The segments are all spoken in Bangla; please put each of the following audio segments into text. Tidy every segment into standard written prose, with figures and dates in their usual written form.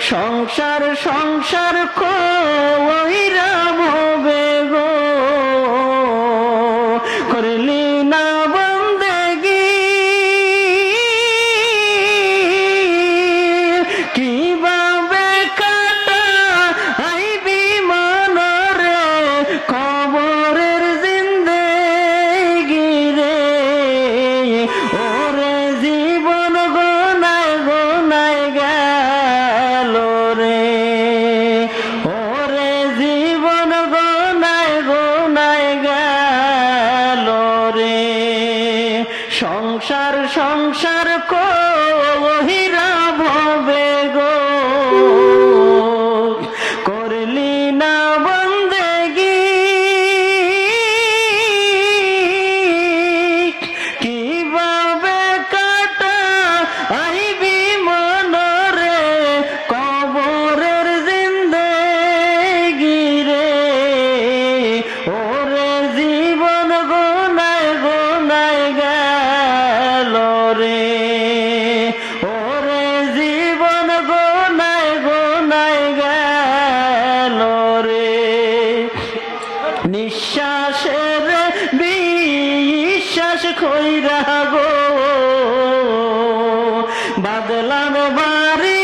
সংসার সংসার কইরা ভবে গো করলি না বন্দেগি কিভাবে কাটা আইবি মনরে কবরের জিন্দেগি রে ওরে জীবন গোনায় গোনায় গেল রে ওরে জীবন গোনায় গোনায় গেল রে সংসার সংসার কহিরা ভবে গো করলি না বন্দেগি কিভাবে কাটা আইবি মনরে কবরের জিন্দেগি রে ওরে জীবন গোনায় গোনায় গেল রে ওরে জীবন গোনায় গোনায় গেল রে নিঃশ্বাসের বিশ্বাস কইরা গো বাদলাম বাড়ি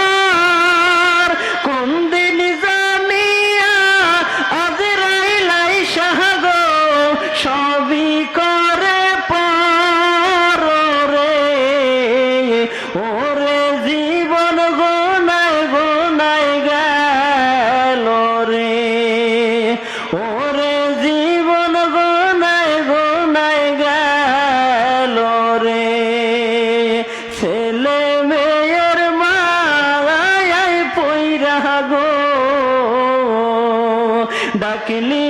ঘর কোন দিন জানিয়া আজরাইলাই শাহ গো সবই করে পার রে ওরে জীবন গোনায় গোনায় গেল রে ওরে জীবন গোনায় গোনায় গেল রে ছেলে মেয়ের মায়ায় পইরা গো ডাকলি